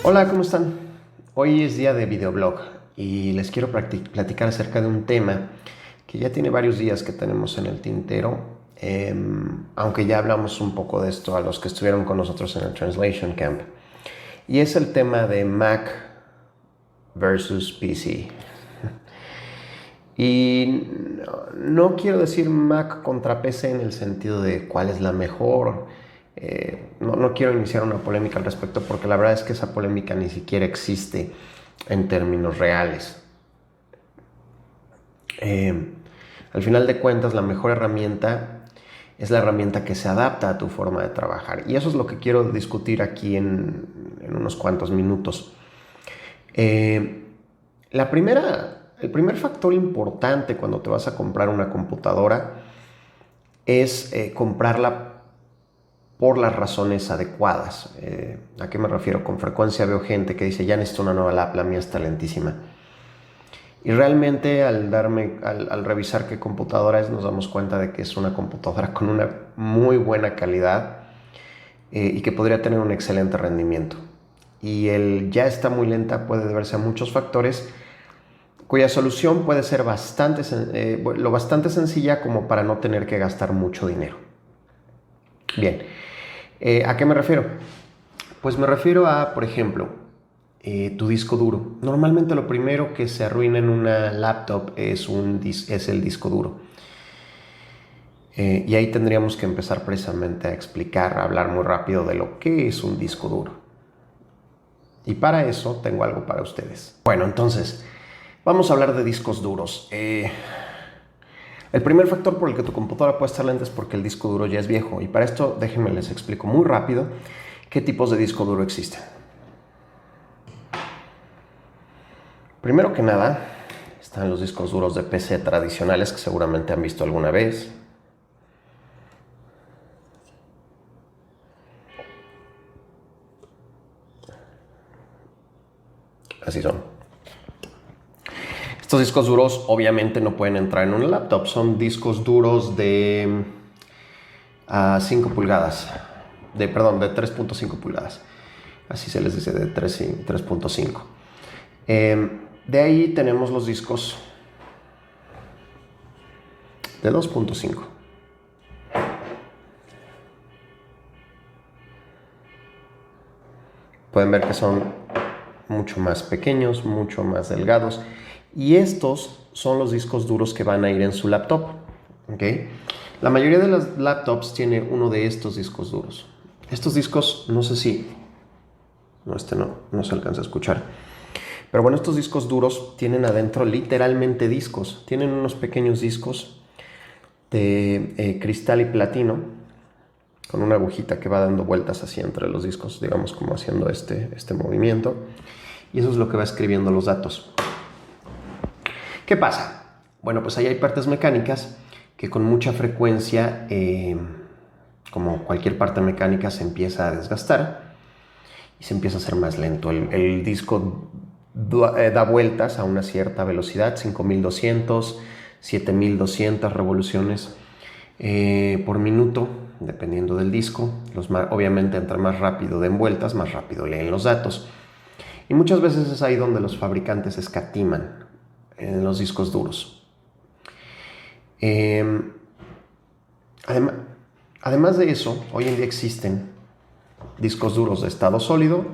Hola, ¿cómo están? Hoy es día de videoblog y les quiero platicar acerca de un tema que ya tiene varios días que tenemos en el tintero, aunque ya hablamos un poco de esto a los que estuvieron con nosotros en el Translation Camp. Y es el tema de Mac versus PC. Y no quiero decir Mac contra PC en el sentido de cuál es la mejor. No quiero iniciar una polémica al respecto porque la verdad es que esa polémica ni siquiera existe en términos reales. Al final de cuentas, la mejor herramienta es la herramienta que se adapta a tu forma de trabajar. Y eso es lo que quiero discutir aquí en unos cuantos minutos. El primer factor importante cuando te vas a comprar una computadora es comprarla por las razones adecuadas. ¿A qué me refiero? Con frecuencia veo gente que dice, ya necesito una nueva lap, la mía está lentísima. Y realmente al revisar qué computadora es, nos damos cuenta de que es una computadora con una muy buena calidad y que podría tener un excelente rendimiento. Y el ya está muy lenta puede deberse a muchos factores, cuya solución puede ser lo bastante sencilla como para no tener que gastar mucho dinero. Bien, ¿a qué me refiero? Pues me refiero a, por ejemplo, tu disco duro. Normalmente lo primero que se arruina en una laptop es el disco duro. Y ahí tendríamos que empezar precisamente a hablar muy rápido de lo que es un disco duro. Y para eso tengo algo para ustedes. Bueno, entonces, vamos a hablar de discos duros. El primer factor por el que tu computadora puede estar lenta es porque el disco duro ya es viejo. Y para esto, déjenme les explico muy rápido qué tipos de disco duro existen. Primero que nada, están los discos duros de PC tradicionales que seguramente han visto alguna vez. Así son. Estos discos duros obviamente no pueden entrar en una laptop. Son discos duros de 5 pulgadas. De 3.5 pulgadas. Así se les dice, de 3.5. De ahí tenemos los discos de 2.5. Pueden ver que son mucho más pequeños, mucho más delgados. Y estos son los discos duros que van a ir en su laptop. ¿Okay? La mayoría de las laptops tiene uno de estos discos duros. Estos discos, no sé si... No, no se alcanza a escuchar. Pero bueno, estos discos duros tienen adentro literalmente discos. Tienen unos pequeños discos de cristal y platino con una agujita que va dando vueltas así entre los discos, digamos como haciendo este movimiento. Y eso es lo que va escribiendo los datos. ¿Qué pasa? Bueno, pues ahí hay partes mecánicas que con mucha frecuencia, como cualquier parte mecánica, se empieza a desgastar y se empieza a hacer más lento. El disco da vueltas a una cierta velocidad, 5200, 7200 revoluciones por minuto, dependiendo del disco. Obviamente, entre más rápido den vueltas, más rápido leen los datos. Y muchas veces es ahí donde los fabricantes escatiman en los discos duros. Además de eso, hoy en día existen discos duros de estado sólido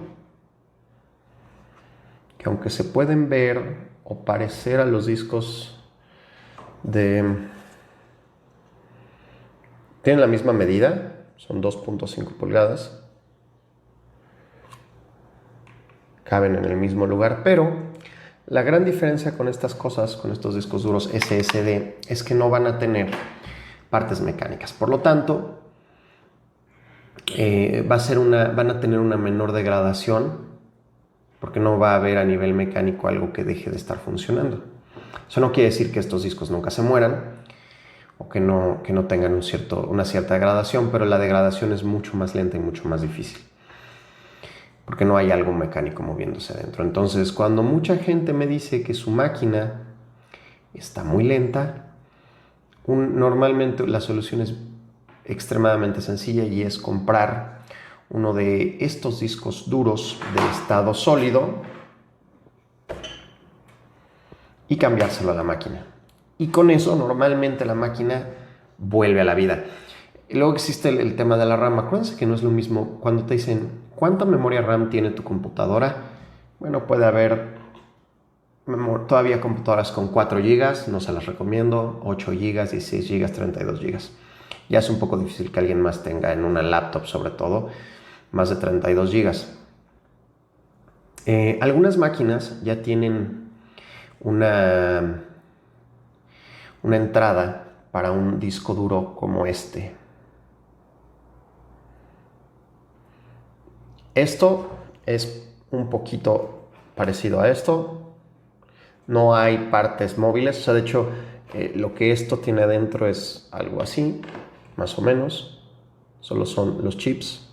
que, aunque se pueden ver o parecer a los discos tienen la misma medida, son 2.5 pulgadas, caben en el mismo lugar, pero la gran diferencia con estas cosas, con estos discos duros SSD, es que no van a tener partes mecánicas. Por lo tanto, van a tener una menor degradación porque no va a haber a nivel mecánico algo que deje de estar funcionando. Eso no quiere decir que estos discos nunca se mueran o que no tengan una cierta degradación, pero la degradación es mucho más lenta y mucho más difícil porque no hay algo mecánico moviéndose dentro. Entonces, cuando mucha gente me dice que su máquina está muy lenta, normalmente la solución es extremadamente sencilla y es comprar uno de estos discos duros de estado sólido y cambiárselo a la máquina. Y con eso normalmente la máquina vuelve a la vida. Y luego existe el tema de la RAM. Acuérdense que no es lo mismo cuando te dicen ¿cuánta memoria RAM tiene tu computadora? Bueno, puede haber todavía computadoras con 4 GB, no se las recomiendo, 8 GB, 16 GB, 32 GB. Ya es un poco difícil que alguien más tenga en una laptop, sobre todo, más de 32 GB. Algunas máquinas ya tienen una entrada para un disco duro como este. Esto es un poquito parecido a esto. No hay partes móviles, o sea, de hecho, lo que esto tiene adentro es algo así, más o menos. Solo son los chips.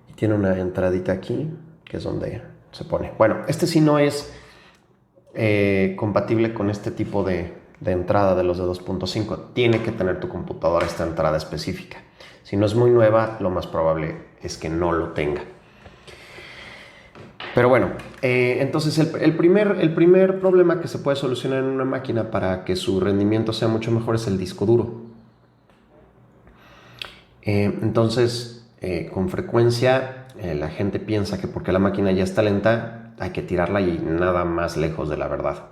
Y tiene una entradita aquí, que es donde se pone. Bueno, este sí no es compatible con este tipo de entrada de los de 2.5. Tiene que tener tu computadora esta entrada específica. Si no es muy nueva, lo más probable es que no lo tenga. Pero bueno, entonces el primer problema que se puede solucionar en una máquina para que su rendimiento sea mucho mejor es el disco duro. Entonces, con frecuencia la gente piensa que porque la máquina ya está lenta hay que tirarla y nada más lejos de la verdad.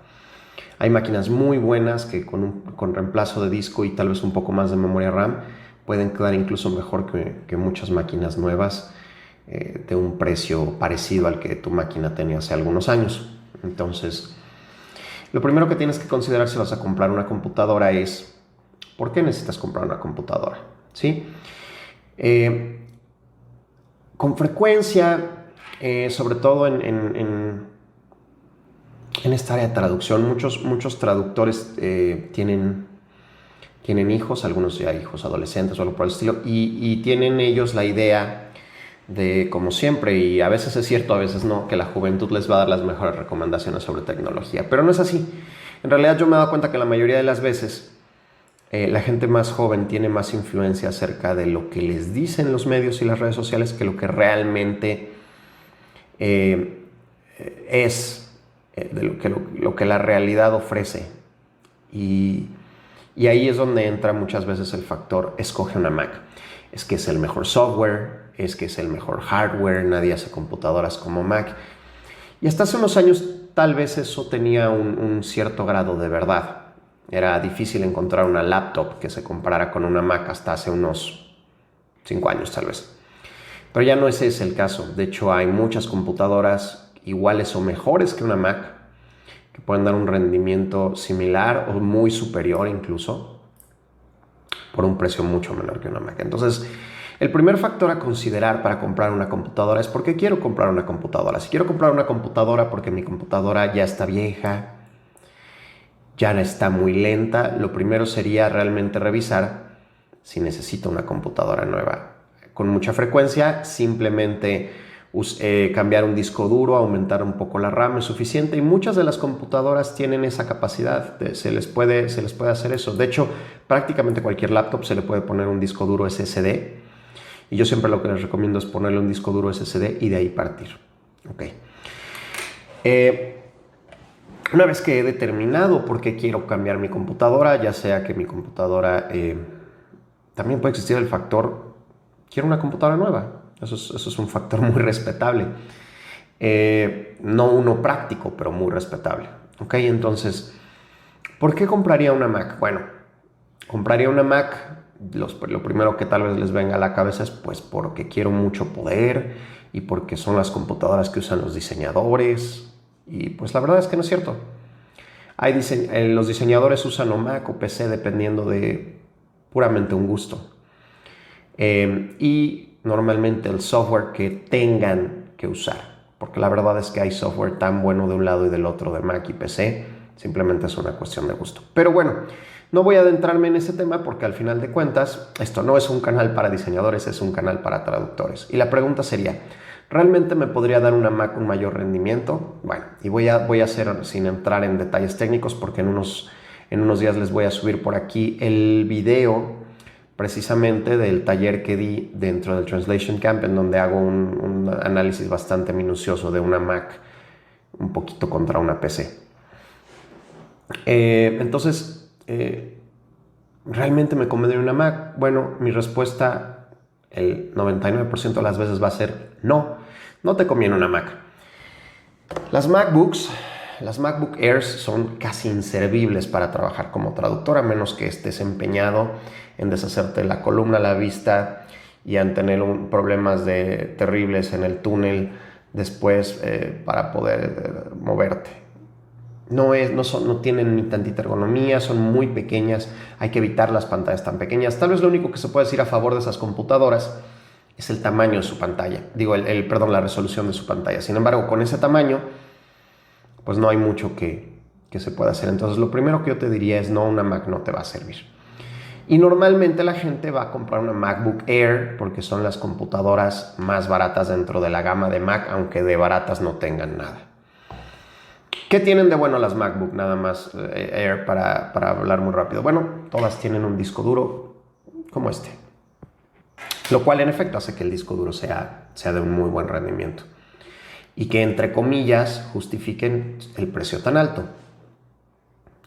Hay máquinas muy buenas que con reemplazo de disco y tal vez un poco más de memoria RAM pueden quedar incluso mejor que muchas máquinas nuevas de un precio parecido al que tu máquina tenía hace algunos años. Entonces, lo primero que tienes que considerar si vas a comprar una computadora es ¿por qué necesitas comprar una computadora? ¿Sí? Con frecuencia, sobre todo en esta área de traducción, muchos traductores tienen hijos, algunos ya hijos adolescentes o algo por el estilo, y tienen ellos la idea de, como siempre, y a veces es cierto, a veces no, que la juventud les va a dar las mejores recomendaciones sobre tecnología, pero no es así. En realidad yo me he dado cuenta que la mayoría de las veces la gente más joven tiene más influencia acerca de lo que les dicen los medios y las redes sociales que lo que realmente es, de lo que la realidad ofrece. Y ahí es donde entra muchas veces el factor escoge una Mac. Es que es el mejor software, es que es el mejor hardware, nadie hace computadoras como Mac. Y hasta hace unos años tal vez eso tenía un cierto grado de verdad. Era difícil encontrar una laptop que se comparara con una Mac hasta hace unos 5 años tal vez. Pero ya no ese es el caso. De hecho, hay muchas computadoras iguales o mejores que una Mac que pueden dar un rendimiento similar o muy superior incluso por un precio mucho menor que una Mac. Entonces, el primer factor a considerar para comprar una computadora es ¿por qué quiero comprar una computadora? Si quiero comprar una computadora porque mi computadora ya está vieja, ya está muy lenta, lo primero sería realmente revisar si necesito una computadora nueva. Con mucha frecuencia, simplemente cambiar un disco duro, aumentar un poco la RAM es suficiente y muchas de las computadoras tienen esa capacidad, se les puede hacer eso. De hecho, prácticamente cualquier laptop se le puede poner un disco duro SSD y yo siempre lo que les recomiendo es ponerle un disco duro SSD y de ahí partir. Okay. Una vez que he determinado por qué quiero cambiar mi computadora, ya sea que mi computadora, también puede existir el factor, quiero una computadora nueva. Eso es un factor muy respetable. No uno práctico, pero muy respetable. ¿Ok? Entonces, ¿por qué compraría una Mac? Bueno, compraría una Mac, lo primero que tal vez les venga a la cabeza es pues porque quiero mucho poder y porque son las computadoras que usan los diseñadores. Y pues la verdad es que no es cierto. Los diseñadores usan o Mac o PC dependiendo de puramente un gusto. Y normalmente el software que tengan que usar. Porque la verdad es que hay software tan bueno de un lado y del otro de Mac y PC. Simplemente es una cuestión de gusto. Pero bueno, no voy a adentrarme en ese tema porque al final de cuentas esto no es un canal para diseñadores, es un canal para traductores. Y la pregunta sería, ¿realmente me podría dar una Mac un mayor rendimiento? Bueno, y voy a hacer sin entrar en detalles técnicos porque en unos días les voy a subir por aquí el video precisamente del taller que di dentro del Translation Camp, en donde hago un análisis bastante minucioso de una Mac un poquito contra una PC. Entonces, ¿realmente me conviene una Mac? Bueno, mi respuesta, el 99% de las veces va a ser no, no te conviene una Mac. Las MacBook Airs son casi inservibles para trabajar como traductor, a menos que estés empeñado en deshacerte la columna, la vista y en tener problemas terribles en el túnel después para poder moverte. No tienen ni tantita ergonomía, son muy pequeñas, hay que evitar las pantallas tan pequeñas. Tal vez lo único que se puede decir a favor de esas computadoras es el tamaño de su pantalla, la resolución de su pantalla. Sin embargo, con ese tamaño, pues no hay mucho que se pueda hacer. Entonces, lo primero que yo te diría es no, una Mac no te va a servir. Y normalmente la gente va a comprar una MacBook Air porque son las computadoras más baratas dentro de la gama de Mac, aunque de baratas no tengan nada. ¿Qué tienen de bueno las MacBook nada más Air para hablar muy rápido? Bueno, todas tienen un disco duro como este, lo cual en efecto hace que el disco duro sea de un muy buen rendimiento y que entre comillas justifiquen el precio tan alto.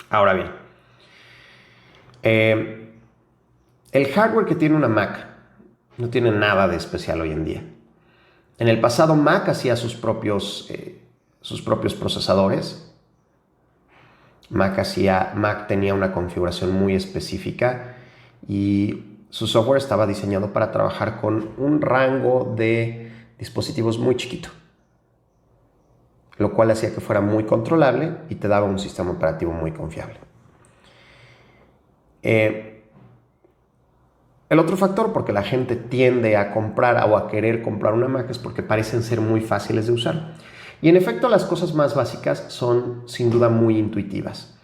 Ahora bien, el hardware que tiene una Mac no tiene nada de especial hoy en día. En el pasado Mac hacía sus propios procesadores. Mac tenía una configuración muy específica y su software estaba diseñado para trabajar con un rango de dispositivos muy chiquito, lo cual hacía que fuera muy controlable y te daba un sistema operativo muy confiable. El otro factor porque la gente tiende a comprar o a querer comprar una Mac es porque parecen ser muy fáciles de usar. Y en efecto, las cosas más básicas son sin duda muy intuitivas.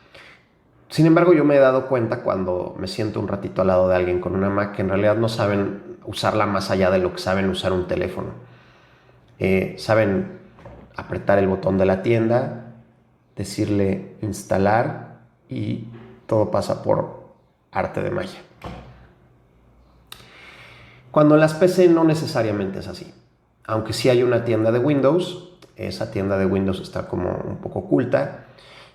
Sin embargo, yo me he dado cuenta cuando me siento un ratito al lado de alguien con una Mac que en realidad no saben usarla más allá de lo que saben usar un teléfono. Saben apretar el botón de la tienda, decirle instalar y todo pasa por arte de magia. Cuando en las PC no necesariamente es así. Aunque sí hay una tienda de Windows, esa tienda de Windows está como un poco oculta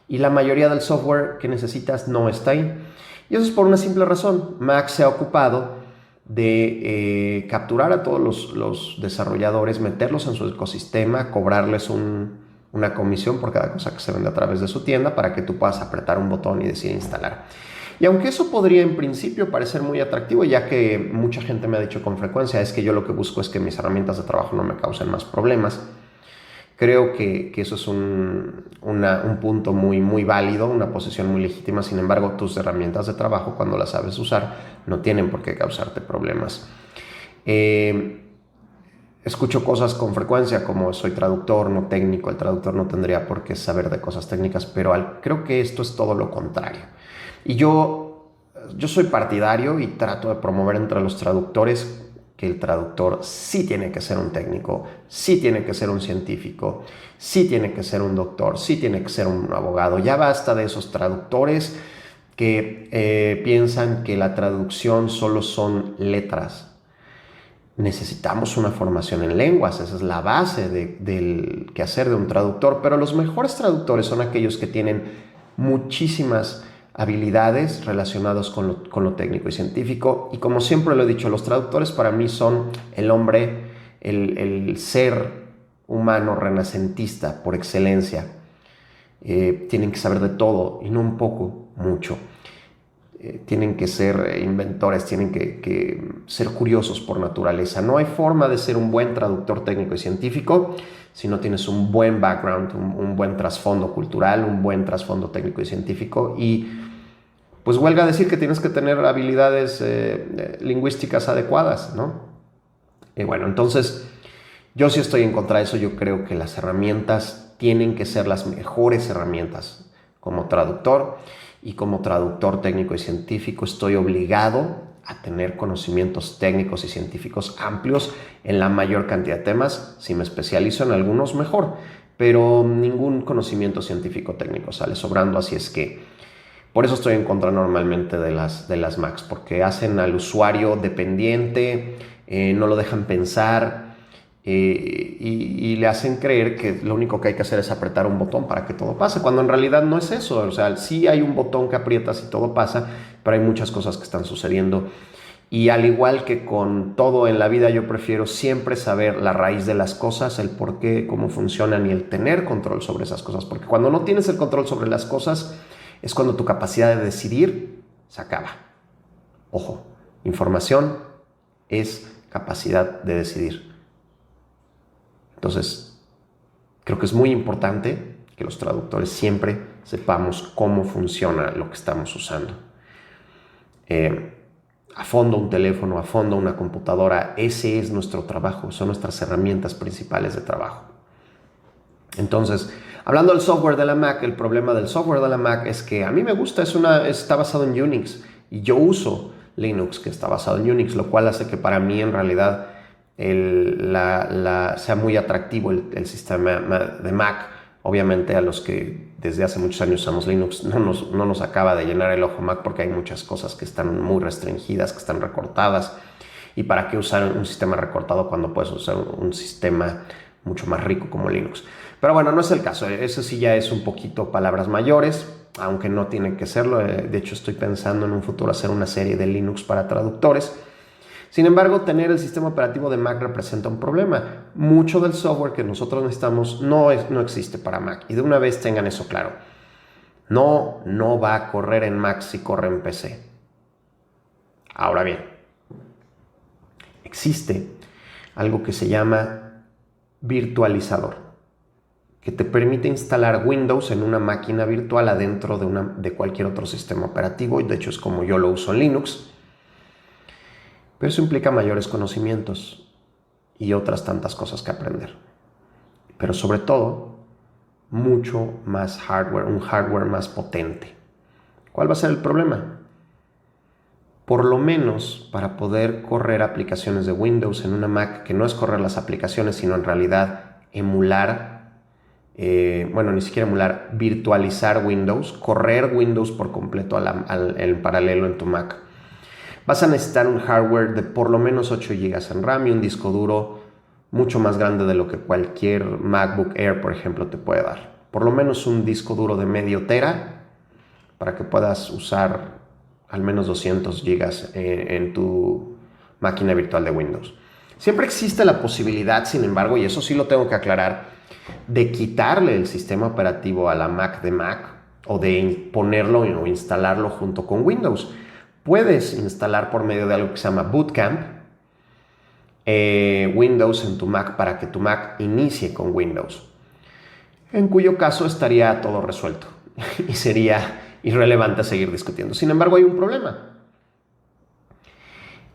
y la mayoría del software que necesitas no está ahí. Y eso es por una simple razón. Mac se ha ocupado de capturar a todos los desarrolladores, meterlos en su ecosistema, cobrarles una comisión por cada cosa que se vende a través de su tienda para que tú puedas apretar un botón y decir instalar. Y aunque eso podría en principio parecer muy atractivo, ya que mucha gente me ha dicho con frecuencia, es que yo lo que busco es que mis herramientas de trabajo no me causen más problemas. Creo que eso es un punto muy, muy válido, una posición muy legítima. Sin embargo, tus herramientas de trabajo, cuando las sabes usar, no tienen por qué causarte problemas. Escucho cosas con frecuencia como soy traductor, no técnico. El traductor no tendría por qué saber de cosas técnicas, pero creo que esto es todo lo contrario. Y yo soy partidario y trato de promover entre los traductores que el traductor sí tiene que ser un técnico, sí tiene que ser un científico, sí tiene que ser un doctor, sí tiene que ser un abogado. Ya basta de esos traductores que piensan que la traducción solo son letras. Necesitamos una formación en lenguas, esa es la base del quehacer de un traductor, pero los mejores traductores son aquellos que tienen muchísimas habilidades relacionadas con lo técnico y científico. Y como siempre lo he dicho, los traductores para mí son el hombre, el ser humano renacentista por excelencia. Tienen que saber de todo y no un poco, mucho. Tienen que ser inventores, tienen que ser curiosos por naturaleza. No hay forma de ser un buen traductor técnico y científico si no tienes un buen background, un buen trasfondo cultural, un buen trasfondo técnico y científico. Y pues huelga decir que tienes que tener habilidades lingüísticas adecuadas, ¿no? Y bueno, entonces yo sí estoy en contra de eso. Yo creo que las herramientas tienen que ser las mejores herramientas. Como traductor y como traductor técnico y científico estoy obligado a tener conocimientos técnicos y científicos amplios en la mayor cantidad de temas. Si me especializo en algunos, mejor, pero ningún conocimiento científico técnico sale sobrando, así es que Por eso estoy en contra normalmente de las Macs, porque hacen al usuario dependiente, no lo dejan pensar y le hacen creer que lo único que hay que hacer es apretar un botón para que todo pase, cuando en realidad no es eso. O sea, sí hay un botón que aprietas y todo pasa, pero hay muchas cosas que están sucediendo. Y al igual que con todo en la vida, yo prefiero siempre saber la raíz de las cosas, el por qué, cómo funcionan y el tener control sobre esas cosas. Porque cuando no tienes el control sobre las cosas, es cuando tu capacidad de decidir se acaba. Ojo, información es capacidad de decidir. Entonces, creo que es muy importante que los traductores siempre sepamos cómo funciona lo que estamos usando. A fondo un teléfono, a fondo una computadora, ese es nuestro trabajo, son nuestras herramientas principales de trabajo. Entonces, hablando del software de la Mac, el problema del software de la Mac es que a mí me gusta, está basado en Unix y yo uso Linux que está basado en Unix, lo cual hace que para mí en realidad sea muy atractivo el sistema de Mac. Obviamente a los que desde hace muchos años usamos Linux no nos acaba de llenar el ojo Mac, porque hay muchas cosas que están muy restringidas, que están recortadas. ¿Y para qué usar un sistema recortado cuando puedes usar un sistema mucho más rico como Linux? Pero bueno, no es el caso. Eso sí ya es un poquito palabras mayores, aunque no tienen que serlo. De hecho, estoy pensando en un futuro hacer una serie de Linux para traductores. Sin embargo, tener el sistema operativo de Mac representa un problema. Mucho del software que nosotros necesitamos no existe para Mac. Y de una vez tengan eso claro. No va a correr en Mac si corre en PC. Ahora bien, existe algo que se llama virtualizador, que te permite instalar Windows en una máquina virtual adentro de cualquier otro sistema operativo. Y de hecho es como yo lo uso en Linux. Pero eso implica mayores conocimientos y otras tantas cosas que aprender. Pero sobre todo, mucho más hardware, un hardware más potente. ¿Cuál va a ser el problema? Por lo menos para poder correr aplicaciones de Windows en una Mac, que no es correr las aplicaciones, sino en realidad emular, ni siquiera emular, virtualizar Windows, correr Windows por completo en paralelo en tu Mac. Vas a necesitar un hardware de por lo menos 8 GB en RAM y un disco duro mucho más grande de lo que cualquier MacBook Air, por ejemplo, te puede dar. Por lo menos un disco duro de medio tera para que puedas usar al menos 200 GB en tu máquina virtual de Windows. Siempre existe la posibilidad, sin embargo, y eso sí lo tengo que aclarar, de quitarle el sistema operativo a la Mac de Mac o de ponerlo o instalarlo junto con Windows. Puedes instalar por medio de algo que se llama Boot Camp Windows en tu Mac para que tu Mac inicie con Windows, en cuyo caso estaría todo resuelto y sería irrelevante seguir discutiendo. Sin embargo, hay un problema.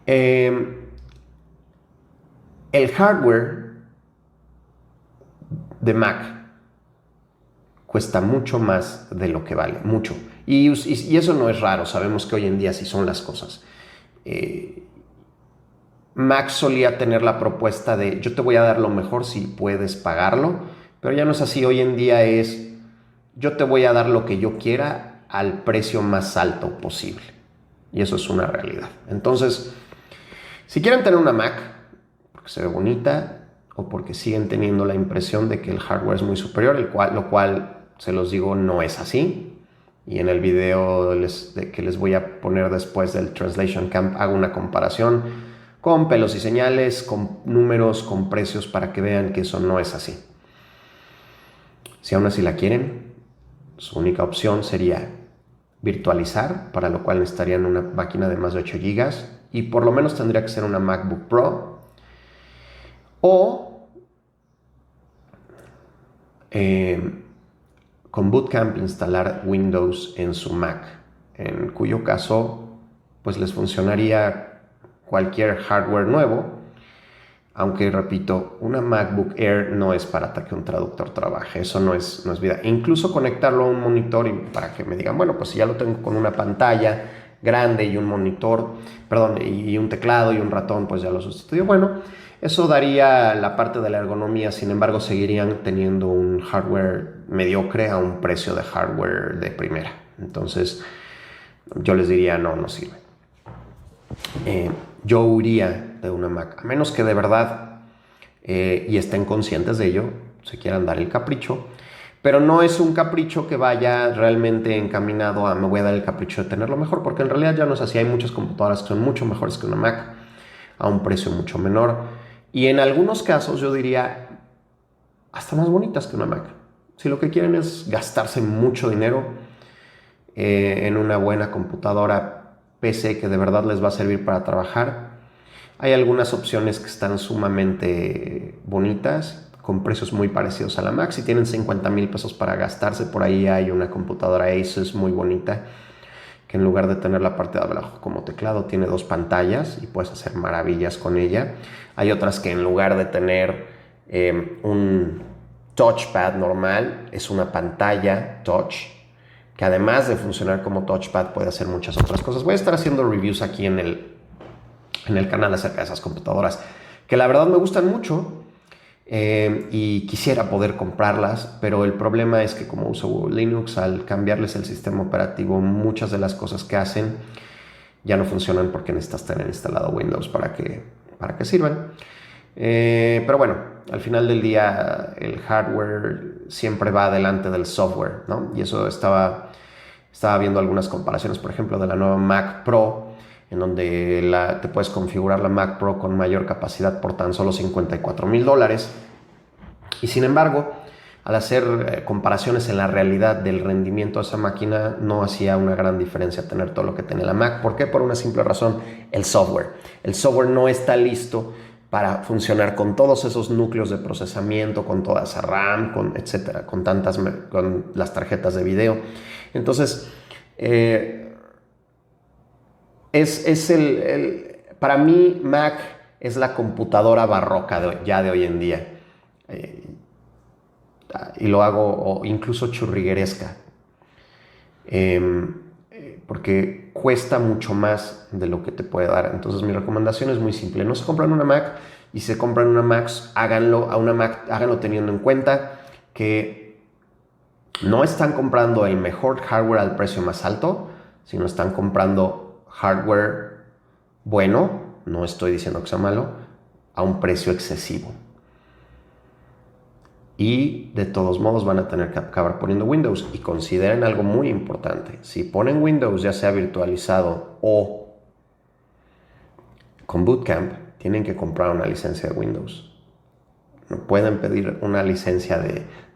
El hardware de Mac cuesta mucho más de lo que vale, mucho. Y eso no es raro, sabemos que hoy en día así son las cosas. Mac solía tener la propuesta de yo te voy a dar lo mejor si puedes pagarlo, pero ya no es así. Hoy en día es yo te voy a dar lo que yo quiera al precio más alto posible. Y eso es una realidad. Entonces, si quieren tener una Mac porque se ve bonita o porque siguen teniendo la impresión de que el hardware es muy superior, lo cual se los digo no es así. Y en el video que les voy a poner después del Translation Camp hago una comparación con pelos y señales, con números, con precios, para que vean que eso no es así. Si aún así la quieren, su única opción sería virtualizar, para lo cual necesitarían una máquina de más de 8 GB y por lo menos tendría que ser una MacBook Pro o con Bootcamp instalar Windows en su Mac, en cuyo caso pues les funcionaría cualquier hardware nuevo, aunque repito, una MacBook Air no es para que un traductor trabaje, eso no es vida. Incluso conectarlo a un monitor para que me digan, bueno, pues si ya lo tengo con una pantalla grande y un monitor, y un teclado y un ratón, pues ya lo sustituyo. Bueno, eso daría la parte de la ergonomía, sin embargo seguirían teniendo un hardware mediocre a un precio de hardware de primera. Entonces, yo les diría no, no sirve. Yo huiría de una Mac, a menos que de verdad, y estén conscientes de ello, se quieran dar el capricho, pero no es un capricho que vaya realmente encaminado a me voy a dar el capricho de tenerlo mejor, porque en realidad ya no es así. Hay muchas computadoras que son mucho mejores que una Mac, a un precio mucho menor, y en algunos casos yo diría hasta más bonitas que una Mac. Si lo que quieren es gastarse mucho dinero en una buena computadora PC que de verdad les va a servir para trabajar, hay algunas opciones que están sumamente bonitas, con precios muy parecidos a la Mac. Si tienen 50,000 pesos para gastarse, por ahí hay una computadora Asus muy bonita, que en lugar de tener la parte de abajo como teclado, tiene 2 pantallas y puedes hacer maravillas con ella. Hay otras que en lugar de tener un touchpad normal, es una pantalla touch, que además de funcionar como touchpad puede hacer muchas otras cosas. Voy a estar haciendo reviews aquí en el canal acerca de esas computadoras, que la verdad me gustan mucho, y quisiera poder comprarlas, pero el problema es que como uso Linux, al cambiarles el sistema operativo, muchas de las cosas que hacen ya no funcionan porque necesitas tener instalado Windows para que sirvan. Pero bueno, al final del día el hardware siempre va delante del software, ¿no? Y eso estaba viendo algunas comparaciones, por ejemplo, de la nueva Mac Pro, en donde te puedes configurar la Mac Pro con mayor capacidad por tan solo $54,000. Y sin embargo, al hacer comparaciones en la realidad del rendimiento de esa máquina, no hacía una gran diferencia tener todo lo que tenía la Mac. ¿Por qué? Por una simple razón: el software. El software no está listo para funcionar con todos esos núcleos de procesamiento, con toda esa RAM, etcétera, con las tarjetas de video. Entonces, para mí Mac es la computadora barroca ya de hoy en día. Y lo hago incluso churrigueresca, porque cuesta mucho más de lo que te puede dar. Entonces mi recomendación es muy simple: no se compran una Mac, y si se compran una Mac, háganlo teniendo en cuenta que no están comprando el mejor hardware al precio más alto, sino están comprando hardware bueno, no estoy diciendo que sea malo, a un precio excesivo. Y de todos modos van a tener que acabar poniendo Windows. Y consideren algo muy importante: si ponen Windows, ya sea virtualizado o con Bootcamp, tienen que comprar una licencia de Windows. No pueden pedir una licencia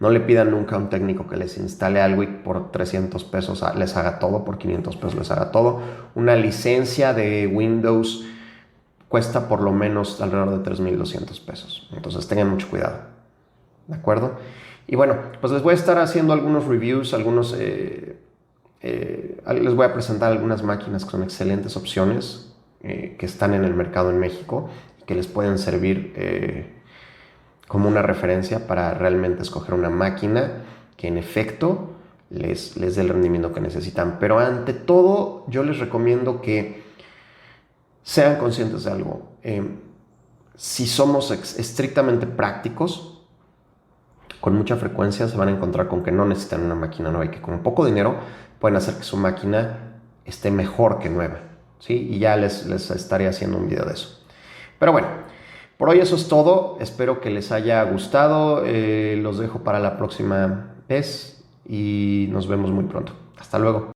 no le pidan nunca a un técnico que les instale algo y por 300 pesos les haga todo, por 500 pesos les haga todo. Una licencia de Windows cuesta por lo menos alrededor de 3,200 pesos. Entonces tengan mucho cuidado, ¿de acuerdo? Y bueno, pues les voy a estar haciendo algunos reviews, les voy a presentar algunas máquinas que son excelentes opciones, que están en el mercado en México, y que les pueden servir como una referencia para realmente escoger una máquina que en efecto les dé el rendimiento que necesitan. Pero ante todo, yo les recomiendo que sean conscientes de algo. Si somos estrictamente prácticos, con mucha frecuencia se van a encontrar con que no necesitan una máquina nueva y que con poco dinero pueden hacer que su máquina esté mejor que nueva, ¿sí? Y ya les estaré haciendo un video de eso. Pero bueno, por hoy eso es todo. Espero que les haya gustado. Los dejo para la próxima vez y nos vemos muy pronto. Hasta luego.